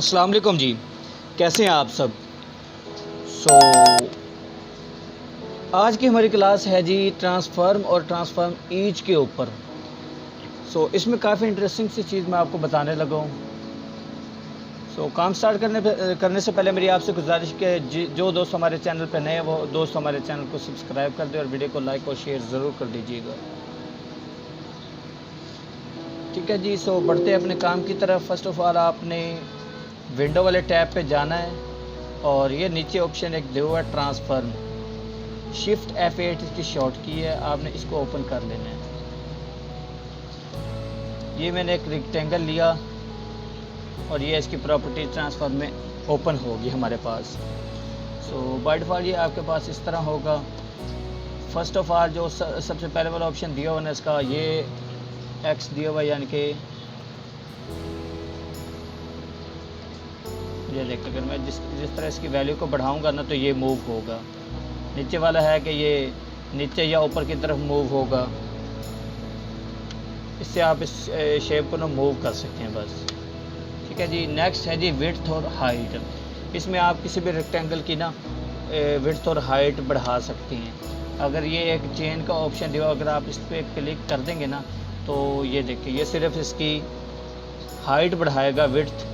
अस्सलाम वालेकुम जी। कैसे हैं आप सब। आज की हमारी क्लास है जी ट्रांसफ़ॉर्म और ट्रांसफ़ॉर्म ईच के ऊपर। इसमें काफ़ी इंटरेस्टिंग सी चीज़ मैं आपको बताने लगा हूँ। काम स्टार्ट करने से पहले मेरी आपसे गुजारिश कि जो दोस्त हमारे चैनल पर नए हैं वो दोस्त हमारे चैनल को सब्सक्राइब कर दें और वीडियो को लाइक और शेयर ज़रूर कर दीजिएगा। ठीक है जी। बढ़ते हैं अपने काम की तरफ। फ़र्स्ट ऑफ़ ऑल आपने विंडो वाले टैब पे जाना है और ये नीचे ऑप्शन एक दिया हुआ है ट्रांसफ़ॉर्म। शिफ्ट F8 इसकी शॉर्ट की है, आपने इसको ओपन कर लेना है। ये मैंने एक रेक्टेंगल लिया और ये इसकी प्रॉपर्टी ट्रांसफ़ॉर्म में ओपन होगी हमारे पास। बाय डिफ़ॉल्ट ये आपके पास इस तरह होगा। फ़र्स्ट ऑफ़ ऑल जो सबसे पहले वाला ऑप्शन दिया हुआ है इसका, ये एक्स दिया हुआ, यानी कि ये देख, अगर मैं जिस तरह इसकी वैल्यू को बढ़ाऊंगा ना तो ये मूव होगा। नीचे वाला है कि ये नीचे या ऊपर की तरफ मूव होगा। इससे आप इस शेप को ना मूव कर सकते हैं बस। ठीक है जी। नेक्स्ट है जी विड्थ और हाइट। इसमें आप किसी भी रेक्टेंगल की ना विड्थ और हाइट बढ़ा सकते हैं। अगर ये एक चेन का ऑप्शन दिया, अगर आप इस पर क्लिक कर देंगे ना तो ये देखिए, ये सिर्फ इसकी हाइट बढ़ाएगा, विड्थ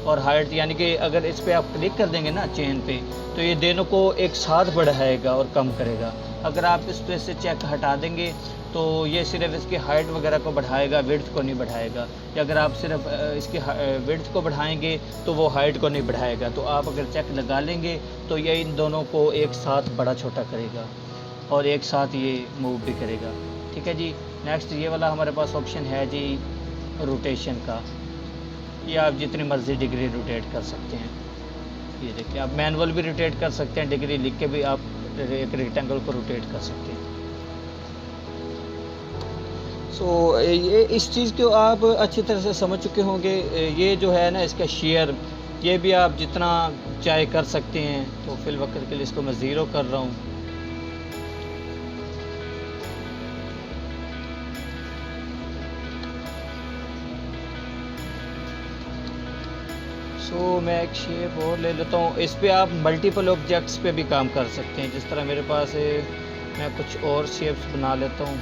और हाइट, यानी कि अगर इस पर आप क्लिक कर देंगे ना चेन पे तो ये दोनों को एक साथ बढ़ाएगा और कम करेगा। अगर आप इस पर से चेक हटा देंगे तो ये सिर्फ इसकी हाइट वगैरह को बढ़ाएगा, विड्थ को नहीं बढ़ाएगा। या अगर आप सिर्फ इसकी विड्थ को बढ़ाएंगे तो वो हाइट को नहीं बढ़ाएगा। तो आप अगर चेक लगा लेंगे तो ये इन दोनों को एक साथ बड़ा छोटा करेगा और एक साथ ये मूव भी करेगा। ठीक है जी। नेक्स्ट ये वाला हमारे पास ऑप्शन है जी रोटेशन का। ये आप जितनी मर्ज़ी डिग्री रोटेट कर सकते हैं। ये देखिए, आप मैनुअल भी रोटेट कर सकते हैं, डिग्री लिख के भी आप एक रेक्टेंगल को रोटेट कर सकते हैं। ये इस चीज़ को आप अच्छी तरह से समझ चुके होंगे। ये जो है ना इसका शेयर, ये भी आप जितना चाहे कर सकते हैं। तो फिल वक्त के लिए इसको मैं ज़ीरो कर रहा हूँ। मैं एक शेप और ले लेता हूँ। इस पे आप मल्टीपल ऑब्जेक्ट्स पे भी काम कर सकते हैं। जिस तरह मेरे पास है, मैं कुछ और शेप्स बना लेता हूँ।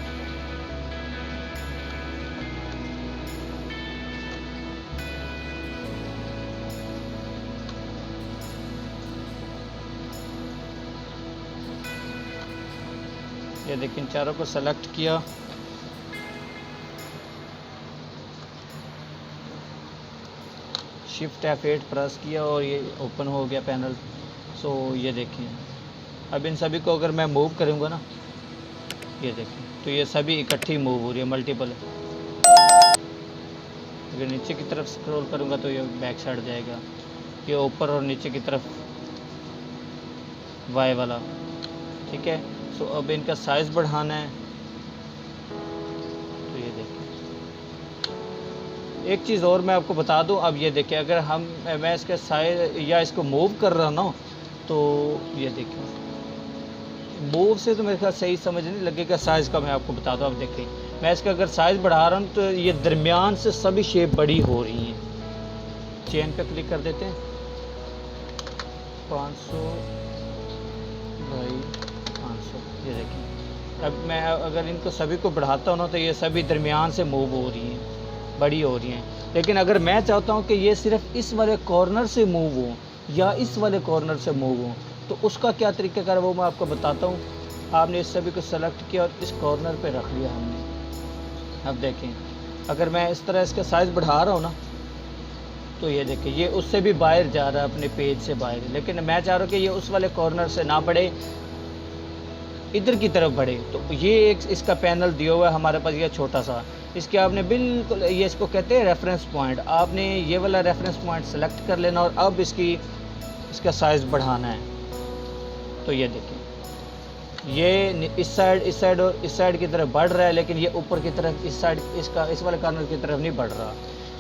ये देखिए, चारों को सेलेक्ट किया। शिफ्ट F8 प्रेस किया और ये ओपन हो गया पैनल। ये देखिए, अब इन सभी को अगर मैं मूव करूँगा ना, ये देखिए, तो ये सभी इकट्ठी मूव हो रही है, मल्टीपल। अगर नीचे की तरफ स्क्रॉल करूँगा तो ये बैक साइड जाएगा। ये ऊपर और नीचे की तरफ वाई वाला। ठीक है। अब इनका साइज़ बढ़ाना है। तो ये देखिए, एक चीज़ और मैं आपको बता दूं। अब ये देखिए, अगर मैं इसके साइज या इसको मूव कर रहा ना तो ये देखिए, मूव से तो मेरे ख्याल सही समझ नहीं लगेगा। साइज़ का मैं आपको बता दूं। अब देखिए, मैं इसका अगर साइज़ बढ़ा रहा हूँ तो ये दरमियान से सभी शेप बड़ी हो रही हैं। चेन पे क्लिक कर देते हैं। 500 बाई 500। ये देखिए, अब मैं अगर इनको सभी को बढ़ाता हूँ ना तो ये सभी दरमियान से मूव हो रही हैं, बड़ी हो रही हैं। लेकिन अगर मैं चाहता हूँ कि ये सिर्फ इस वाले कॉर्नर से मूव हो या इस वाले कॉर्नर से मूव हो, तो उसका क्या तरीक़ाकार है वो मैं आपको बताता हूँ। आपने इस सभी को सेलेक्ट किया और इस कॉर्नर पे रख लिया हमने। अब देखें, अगर मैं इस तरह इसका साइज़ बढ़ा रहा हूँ ना तो ये देखिए, ये उससे भी बाहर जा रहा है, अपने पेज से बाहर। लेकिन मैं चाह रहा हूँ कि ये उस वाले कॉर्नर से ना बढ़े, इधर की तरफ बढ़े। तो ये एक इसका पैनल दिया हुआ है हमारे पास, ये छोटा सा। इसके आपने बिल्कुल, ये इसको कहते हैं रेफरेंस पॉइंट। आपने ये वाला रेफरेंस पॉइंट सेलेक्ट कर लेना और अब इसका साइज़ बढ़ाना है। तो ये देखिए, ये इस साइड और इस साइड की तरफ बढ़ रहा है, लेकिन ये ऊपर की तरफ इस साइड इस वाले कॉर्नर की तरफ नहीं बढ़ रहा।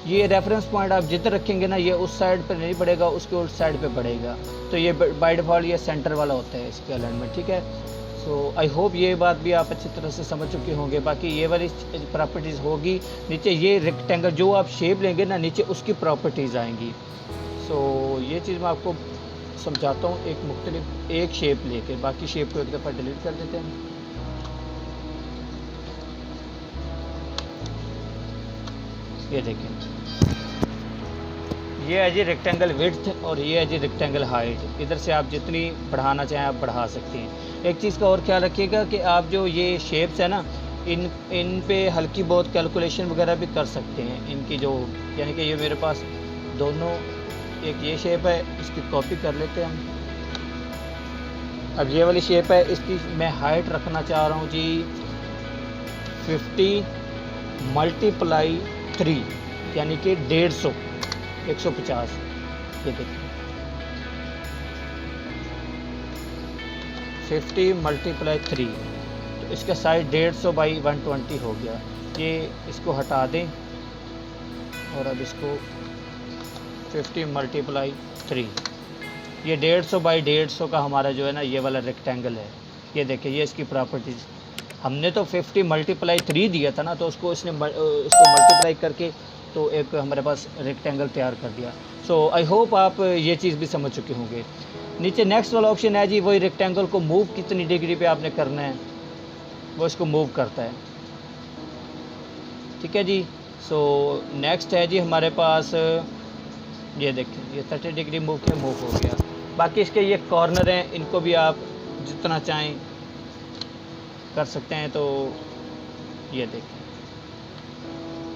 ये रेफरेंस पॉइंट आप जिधर रखेंगे ना, ये उस साइड पर नहीं बढ़ेगा, उसके उस साइड पे बढ़ेगा। तो ये बाय डिफ़ॉल्ट ये सेंटर वाला होता है इसके अलाइनमेंट। ठीक है। आई होप ये बात भी आप अच्छी तरह से समझ चुके होंगे। बाकी ये वाली प्रॉपर्टीज़ होगी नीचे, ये रेक्टेंगल जो आप शेप लेंगे ना नीचे उसकी प्रॉपर्टीज़ आएंगी। सो ये चीज़ मैं आपको समझाता हूँ एक मुख्तलिफ एक शेप लेके, बाकी शेप को एक दफ़ा डिलीट कर देते हैं। ये देखें, ये है जी रेक्टेंगल विड्थ और ये है जी रेक्टेंगल हाइट। इधर से आप जितनी बढ़ाना चाहें आप बढ़ा सकते हैं। एक चीज़ का और ख्याल रखिएगा कि आप जो ये शेप्स है ना, इन पे हल्की बहुत कैलकुलेशन वगैरह भी कर सकते हैं इनकी जो, यानी कि ये मेरे पास दोनों, एक ये शेप है, इसकी कॉपी कर लेते हैं हम। अब ये वाली शेप है, इसकी मैं हाइट रखना चाह रहा हूँ जी 50 × 3 यानी कि 150, 150। ये देखिए 50 × 3, तो इसका साइज 150 × 120 हो गया। ये इसको हटा दें और अब इसको 50 × 3, ये 150 × 150 का हमारा जो है ना ये वाला रेक्टेंगल है। ये देखिए, ये इसकी प्रॉपर्टीज़, हमने तो 50 × 3 दिया था ना, तो उसको इसको मल्टीप्लाई करके तो एक हमारे पास रेक्टेंगल तैयार कर दिया। सो आई होप आप ये चीज़ भी समझ चुके होंगे। नीचे नेक्स्ट वाला ऑप्शन है जी, वही रेक्टेंगल को मूव कितनी डिग्री पे आपने करना है, वो इसको मूव करता है। ठीक है जी। सो नेक्स्ट है जी हमारे पास, ये देखें, ये 30 डिग्री मूव हो गया। बाकी इसके ये कॉर्नर हैं, इनको भी आप जितना चाहें कर सकते हैं। तो ये देखें,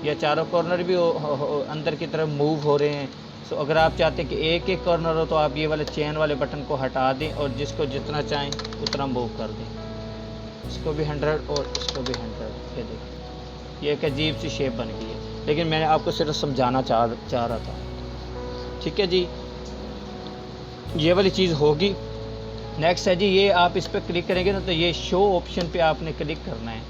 ये चारों कॉर्नर भी अंदर की तरफ मूव हो रहे हैं। सो अगर आप चाहते हैं कि एक एक कॉर्नर हो, तो आप ये वाले चेन वाले बटन को हटा दें और जिसको जितना चाहें उतना मूव कर दें। इसको भी 100 और इसको भी 100। ये देखें, ये एक अजीब सी शेप बन गई है, लेकिन मैंने आपको सिर्फ समझाना चाह रहा था। ठीक है जी, ये वाली चीज़ होगी। नेक्स्ट है जी, ये आप इस पर क्लिक करेंगे ना, तो ये शो ऑप्शन पे आपने क्लिक करना है।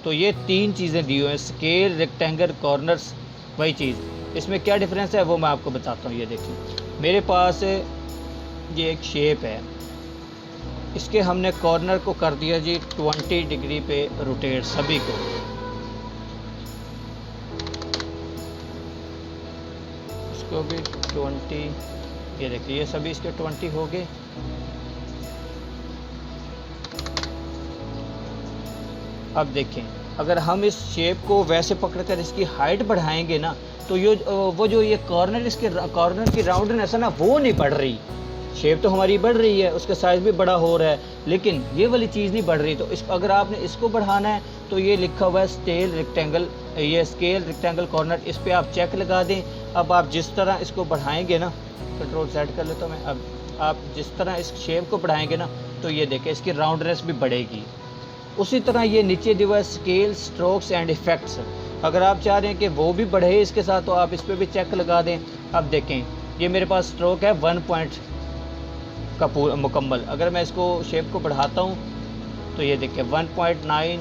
तो ये 3 चीज़ें दी हुई हैं, स्केल, रेक्टेंगल, कॉर्नर्स, वही चीज़। इसमें क्या डिफरेंस है वो मैं आपको बताता हूँ। ये देखिए, मेरे पास ये एक शेप है, इसके हमने कॉर्नर को कर दिया जी 20 डिग्री पे रोटेट, सभी को। इसको भी 20, ये देखिए, ये सभी इसके 20 हो गए। अब देखें, अगर हम इस शेप को वैसे पकड़कर इसकी हाइट बढ़ाएंगे ना, तो ये वो जो ये कॉर्नर, इसके कॉर्नर की राउंडनेस है ना, वो नहीं बढ़ रही। शेप तो हमारी बढ़ रही है, उसका साइज़ भी बड़ा हो रहा है, लेकिन ये वाली चीज़ नहीं बढ़ रही। तो अगर आपने इसको बढ़ाना है, तो ये लिखा हुआ है स्केल रेक्टेंगल, ये स्केल रेक्टेंगल कॉर्नर, इस पर आप चेक लगा दें। अब आप जिस तरह इसको बढ़ाएंगे ना, कंट्रोल सेट कर लेता हूँ मैं। अब आप जिस तरह इस शेप को बढ़ाएंगे ना, तो ये देखें, इसकी राउंडनेस भी बढ़ेगी। उसी तरह ये नीचे दिया हुआ है स्केल, स्ट्रोक्स एंड इफ़ेक्ट्स, अगर आप चाह रहे हैं कि वो भी बढ़े इसके साथ, तो आप इस पर भी चेक लगा दें। अब देखें, ये मेरे पास स्ट्रोक है 1 पॉइंट का पूरा मुकम्मल। अगर मैं इसको शेप को बढ़ाता हूँ, तो ये देखें 1.9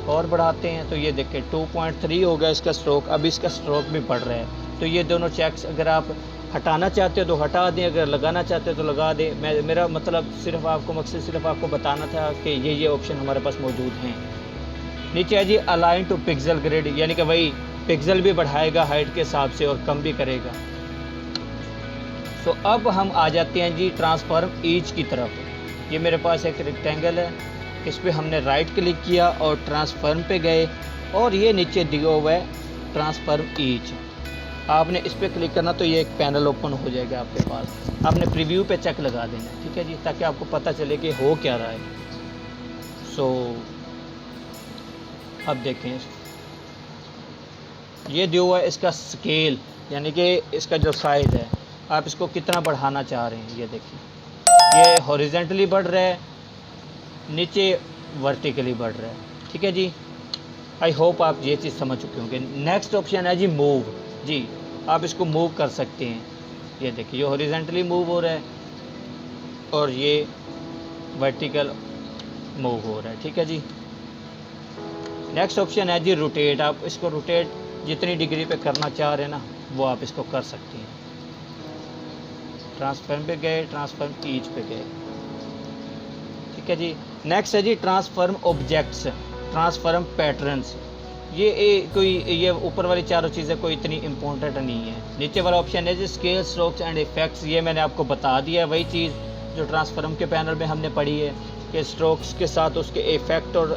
और बढ़ाते हैं, तो ये देखें 2.3 हो गया इसका स्ट्रोक। अब इसका स्ट्रोक भी बढ़ रहा है। तो ये दोनों चेक्स अगर आप हटाना चाहते हो तो हटा दें, अगर लगाना चाहते हो तो लगा दें। मेरा मतलब सिर्फ आपको मकसद सिर्फ आपको बताना था कि ये ऑप्शन हमारे पास मौजूद हैं। नीचे है जी अलाइन टू पिक्सल ग्रिड, यानी कि वही पिक्सल भी बढ़ाएगा हाइट के हिसाब से और कम भी करेगा। तो अब हम आ जाते हैं जी ट्रांसफॉर्म ईच की तरफ। ये मेरे पास एक रेक्टेंगल है, इस पर हमने राइट क्लिक किया और ट्रांसफॉर्म पे गए, और ये नीचे दिया हुआ है ट्रांसफॉर्म ईच। आपने इस पर क्लिक करना, तो ये एक पैनल ओपन हो जाएगा आपके पास। आपने प्रीव्यू पे चेक लगा देना, ठीक है जी, ताकि आपको पता चले कि हो क्या रहा है। सो अब देखें, ये दिया हुआ है इसका स्केल, यानी कि इसका जो साइज़ है, आप इसको कितना बढ़ाना चाह रहे हैं। ये देखिए, ये हॉरिजेंटली बढ़ रहा है, नीचे वर्टिकली बढ़ रहा है। ठीक है जी, आई होप आप ये चीज़ समझ चुके होंगे। नेक्स्ट ऑप्शन है जी मूव। जी, आप इसको मूव कर सकते हैं। ये देखिए, ये हॉरिजेंटली मूव हो रहा है और ये वर्टिकल मूव हो रहा है। ठीक है जी। नेक्स्ट ऑप्शन है जी रोटेट। आप इसको रोटेट जितनी डिग्री पे करना चाह रहे हैं ना, वो आप इसको कर सकते हैं। ट्रांसफॉर्म पे गए, ट्रांसफॉर्म ईच पे गए। ठीक है जी। नेक्स्ट है जी ट्रांसफॉर्म ऑब्जेक्ट्स, ट्रांसफॉर्म पैटर्न्स। कोई ये ऊपर वाली चारों चीज़ें कोई इतनी इम्पोर्टेंट नहीं है। नीचे वाला ऑप्शन है जी स्केल, स्ट्रोक्स एंड इफेक्ट्स, ये मैंने आपको बता दिया है, वही चीज़ जो ट्रांसफार्म के पैनल में हमने पढ़ी है कि स्ट्रोक्स के साथ उसके इफेक्ट और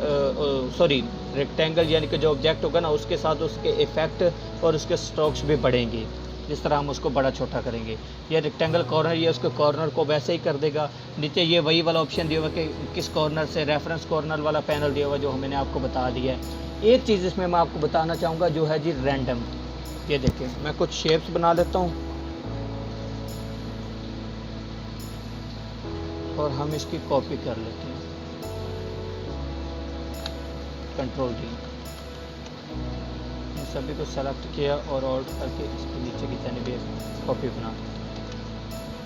रेक्टेंगल यानी कि जो ऑब्जेक्ट होगा ना उसके साथ उसके इफेक्ट और उसके स्ट्रोक्स भी बढ़ेंगे, जिस तरह हम उसको बड़ा छोटा करेंगे। ये रेक्टेंगल कॉर्नर ये उसके कॉर्नर को वैसे ही कर देगा। नीचे ये वही वाला ऑप्शन दिया हुआ कि किस कॉर्नर से, रेफरेंस कॉर्नर वाला पैनल दिया हुआ जो मैंने आपको बता दिया है। एक चीज़ इसमें मैं आपको बताना चाहूँगा जो है जी रैंडम। ये देखिए मैं कुछ शेप्स बना लेता हूँ और हम इसकी कॉपी कर लेते हैं, कंट्रोल डी, इन सभी को सेलेक्ट किया और ऑल्ट करके इसके नीचे की जानिब कॉपी बना।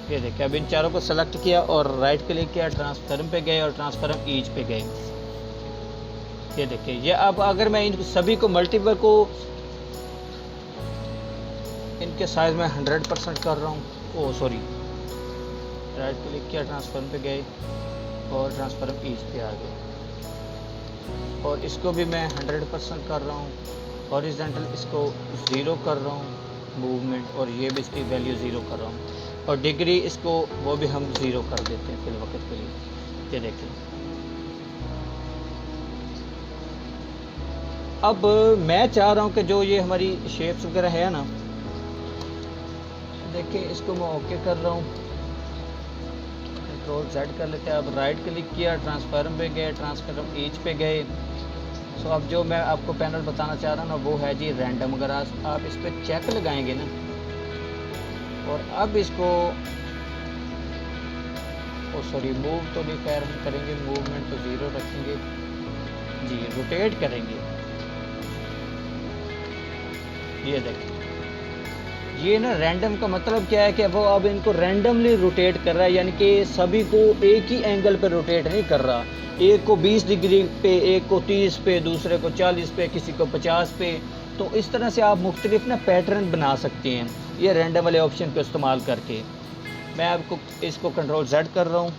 ये देखिए अब इन चारों को सेलेक्ट किया और राइट क्लिक किया, ट्रांसफॉर्म पे गए और ट्रांसफॉर्म ईच पे गए। ये देखिए ये अब अगर मैं इन सभी को मल्टीपल को इनके साइज में 100% कर रहा हूँ, ओ सॉरी, राइट क्लिक किया, ट्रांसफॉर्म पे गए और ट्रांसफॉर्म ईच पे आ गए। और इसको भी मैं 100% कर रहा हूँ, हॉरिजॉन्टल इसको 0 कर रहा हूँ मूवमेंट, और ये भी इसकी वैल्यू 0 कर रहा हूँ, और डिग्री इसको वो भी हम 0 कर देते हैं फिल वक्त के लिए। ये देखिए अब मैं चाह रहा हूँ कि जो ये हमारी शेप्स वगैरह है ना, देखिए इसको मैं ओके कर रहा हूँ, कंट्रोल Z कर लेते हैं। अब राइट क्लिक किया, ट्रांसफॉर्म पे गए, ट्रांसफॉर्म ईच पे गए। सो अब जो मैं आपको पैनल बताना चाह रहा हूँ ना वो है जी रैंडम। अगर आप इस पर चेक लगाएंगे ना और अब इसको सॉरी मूव तो नहीं खैर हम करेंगे, मूवमेंट तो 0 रखेंगे जी, रोटेट करेंगे। ये देखिए ये ना रैंडम का मतलब क्या है कि वो अब इनको रैंडमली रोटेट कर रहा है, यानी कि सभी को एक ही एंगल पे रोटेट नहीं कर रहा। एक को 20 डिग्री पे, एक को 30 पे, दूसरे को 40 पे, किसी को 50 पे। तो इस तरह से आप मुख्तलिफ ना पैटर्न बना सकते हैं ये रैंडम वाले ऑप्शन को इस्तेमाल करके। मैं आपको इसको कंट्रोल Z कर रहा हूँ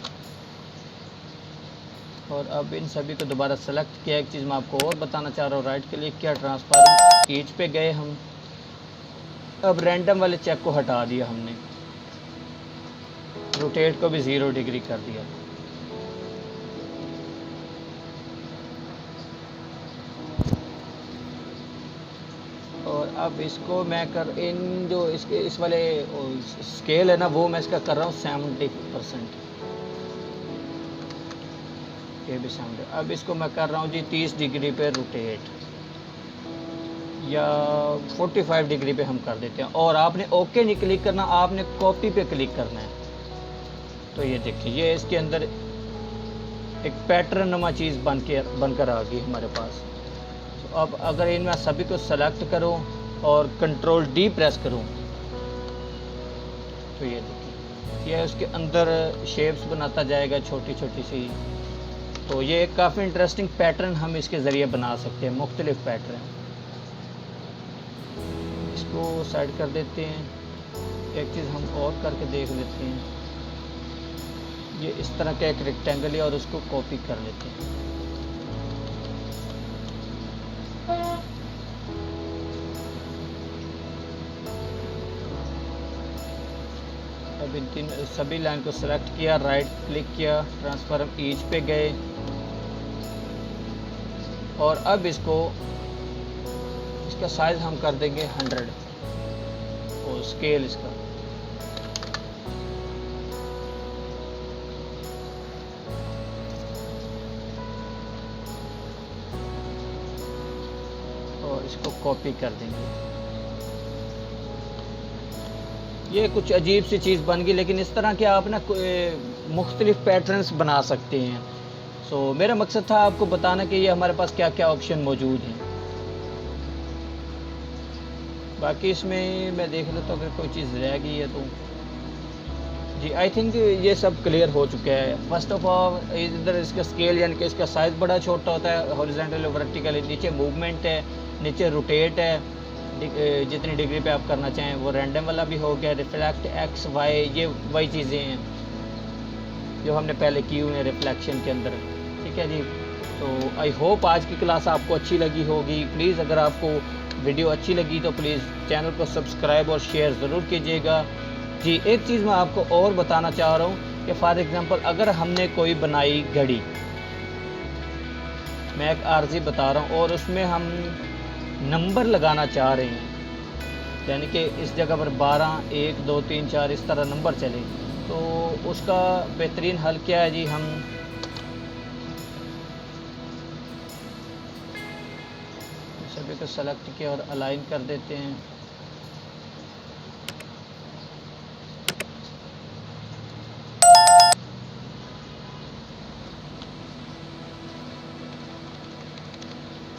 और अब इन सभी को दोबारा सेलेक्ट किया। एक चीज़ मैं आपको और बताना चाह रहा हूँ, राइट क्लिक किया, ट्रांसफॉर्म ईच पे गए हम। अब रैंडम वाले चेक को हटा दिया हमने, रोटेट को भी 0 डिग्री कर दिया। और अब इसको मैं इन जो इसके इस वाले स्केल है ना वो मैं इसका कर रहा हूँ 70%, ये भी 70। अब इसको मैं कर रहा हूँ जी 30 डिग्री पे रोटेट, या 45 डिग्री पे हम कर देते हैं। और आपने ओके नहीं क्लिक करना, आपने कॉपी पे क्लिक करना है। तो ये देखिए ये इसके अंदर एक पैटर्न नुमा चीज़ बनकर आ गई हमारे पास। तो अब अगर इनमें सभी को सेलेक्ट करूं और कंट्रोल D प्रेस करूं तो ये देखिए ये उसके अंदर शेप्स बनाता जाएगा छोटी छोटी सी। तो ये एक काफ़ी इंटरेस्टिंग पैटर्न हम इसके ज़रिए बना सकते हैं, मुख्तलिफ पैटर्न। इसको साइड कर देते हैं। एक चीज़ हम और करके देख लेते हैं, ये इस तरह का एक रेक्टेंगल है और उसको कॉपी कर लेते हैं। अब इन तीन सभी लाइन को सेलेक्ट किया, राइट क्लिक किया, ट्रांसफॉर्म ईच पे गए और अब इसका साइज हम कर देंगे 100 और स्केल इसका। और इसको कॉपी कर देंगे। ये कुछ अजीब सी चीज़ बन गई, लेकिन इस तरह के आप ना मुख्तलिफ पैटर्न्स बना सकते हैं। सो मेरा मकसद था आपको बताना कि ये हमारे पास क्या क्या ऑप्शन मौजूद हैं। बाकी इसमें मैं देख लेता हूँ अगर कोई चीज़ रह गई है तो जी। आई थिंक ये सब क्लियर हो चुका है। फर्स्ट ऑफ ऑल इधर इसका स्केल यानी कि इसका साइज़ बड़ा छोटा होता है, हॉरिजॉन्टल और वर्टिकल। नीचे मूवमेंट है, नीचे रोटेट है, जितनी डिग्री पे आप करना चाहें। वो रैंडम वाला भी हो गया, रिफ्लेक्ट एक्स वाई, ये वही चीज़ें हैं जो हमने पहले की हुई हैं रिफ्लेक्शन के अंदर। ठीक है जी। तो आई होप आज की क्लास आपको अच्छी लगी होगी। प्लीज़ अगर आपको वीडियो अच्छी लगी तो प्लीज़ चैनल को सब्सक्राइब और शेयर ज़रूर कीजिएगा। जी, एक चीज़ मैं आपको और बताना चाह रहा हूँ कि फॉर एग्ज़ाम्पल अगर हमने कोई बनाई घड़ी, मैं एक आरज़ी बता रहा हूँ, और उसमें हम नंबर लगाना चाह रहे हैं, यानी कि इस जगह पर 12, 1, 2, 3, 4 इस तरह नंबर चले, तो उसका बेहतरीन हल क्या है जी, हम सभी को सेलेक्ट किया और अलाइन कर देते हैं।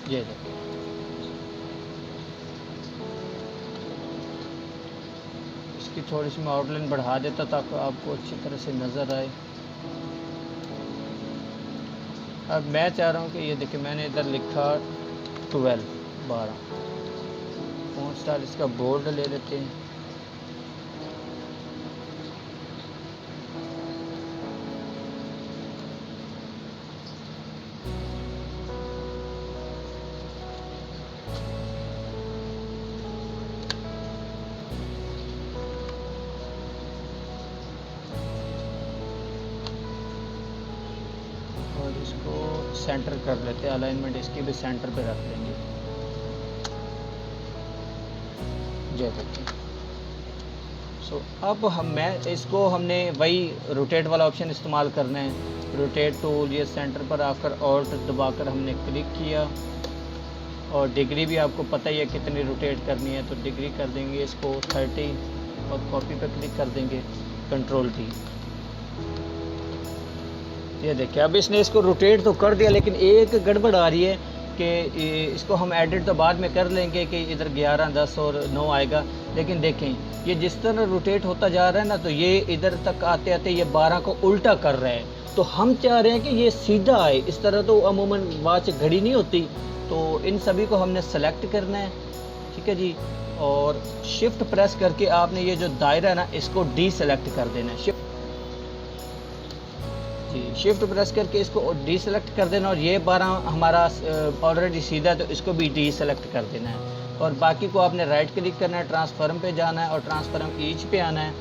ये देखो, इसकी थोड़ी सी मैं आउटलाइन बढ़ा देता ताकि आपको अच्छी तरह से नज़र आए। अब मैं चाह रहा हूँ कि ये देखिए, मैंने इधर लिखा 12 फ़ॉन्ट स्टाइल इसका बोल्ड ले लेते हैं। और इसको सेंटर कर लेते हैं, अलाइनमेंट इसकी भी सेंटर पे रख देंगे। जय देखिए। सो अब हमने वही रोटेट वाला ऑप्शन इस्तेमाल करना है। रोटेट टूल, ये सेंटर पर आकर ऑल्ट दबाकर हमने क्लिक किया, और डिग्री भी आपको पता ही है कितनी रोटेट करनी है, तो डिग्री कर देंगे इसको 30 और कॉपी पर क्लिक कर देंगे, कंट्रोल टी। ये देखिए, अब इसने इसको रोटेट तो कर दिया, लेकिन एक गड़बड़ आ रही है कि इसको हम एडिट तो बाद में कर लेंगे कि इधर 11, 10 और 9 आएगा, लेकिन देखें ये जिस तरह रोटेट होता जा रहा है ना, तो ये इधर तक आते आते ये 12 को उल्टा कर रहा है। तो हम चाह रहे हैं कि ये सीधा आए, इस तरह तो अमूमन वॉच घड़ी नहीं होती। तो इन सभी को हमने सेलेक्ट करना है, ठीक है जी, और शिफ्ट प्रेस करके आपने ये जो दायरा है ना, इसको डी सेलेक्ट कर देना है। शिफ्ट प्रेस करके इसको डी सेलेक्ट कर देना, और ये 12 हमारा ऑलरेडी सीधा है तो इसको भी डी सेलेक्ट कर देना है। और बाकी को आपने राइट क्लिक करना है, ट्रांसफॉर्म पे जाना है और ट्रांसफॉर्म ईच पे आना है,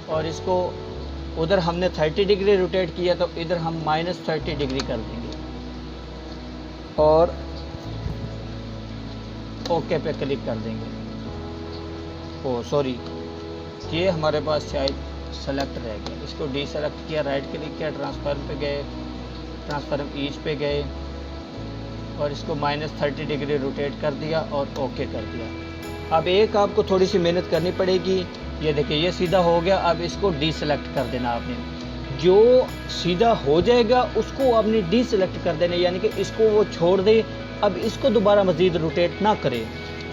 और इसको उधर हमने 30 डिग्री रोटेट किया तो इधर हम -30 डिग्री कर देंगे, और ओके पे क्लिक कर देंगे। ओ सॉरी, ये हमारे पास शायद सेलेक्ट रह गया, इसको डी सेलेक्ट किया, राइट क्लिक किया, ट्रांसफॉर्म पे गए, ट्रांसफॉर्म ईच पे गए, और इसको -30 डिग्री रोटेट कर दिया और ओके कर दिया। अब एक आपको थोड़ी सी मेहनत करनी पड़ेगी। ये देखिए, ये सीधा हो गया। अब इसको डी सेलेक्ट कर देना आपने, जो सीधा हो जाएगा उसको आपने डी सेलेक्ट कर देना, यानी कि इसको वो छोड़ दे, अब इसको दोबारा मज़ीद रोटेट ना करे।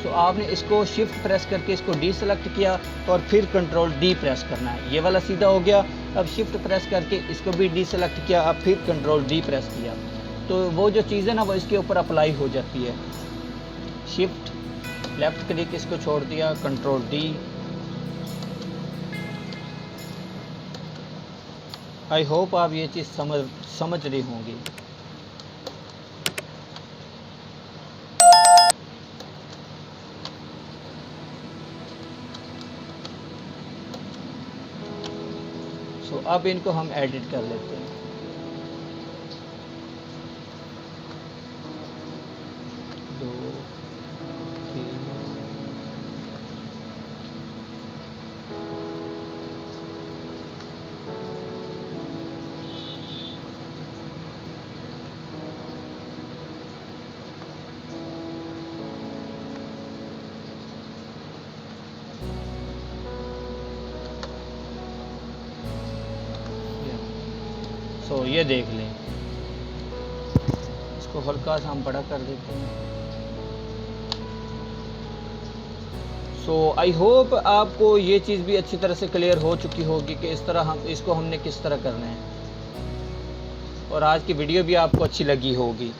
तो आपने इसको शिफ्ट प्रेस करके इसको डी सेलेक्ट किया और फिर कंट्रोल डी प्रेस करना है, ये वाला सीधा हो गया। अब शिफ्ट प्रेस करके इसको भी डी सेलेक्ट किया, अब फिर कंट्रोल डी प्रेस किया, तो वो जो चीज़ है ना वो इसके ऊपर अप्लाई हो जाती है। शिफ्ट लेफ़्ट क्लिक इसको छोड़ दिया, कंट्रोल डी। आई होप आप ये चीज़ समझ रही होंगी। अब इनको हम एडिट कर लेते हैं। तो ये देख लें, इसको हल्का सा हम बड़ा कर देते हैं। सो आई होप आपको ये चीज़ भी अच्छी तरह से क्लियर हो चुकी होगी कि इस तरह इसको हमने किस तरह करना है, और आज की वीडियो भी आपको अच्छी लगी होगी।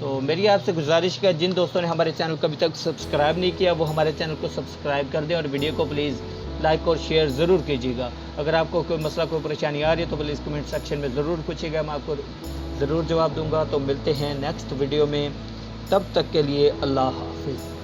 सो मेरी आपसे गुजारिश है, जिन दोस्तों ने हमारे चैनल को अभी तक सब्सक्राइब नहीं किया वो हमारे चैनल को सब्सक्राइब कर दें, और वीडियो को प्लीज़ लाइक और शेयर ज़रूर कीजिएगा। अगर आपको कोई मसला कोई परेशानी आ रही है तो प्लीज़ कमेंट सेक्शन में ज़रूर पूछिएगा, मैं आपको ज़रूर जवाब दूंगा। तो मिलते हैं नेक्स्ट वीडियो में, तब तक के लिए अल्लाह हाफिज़।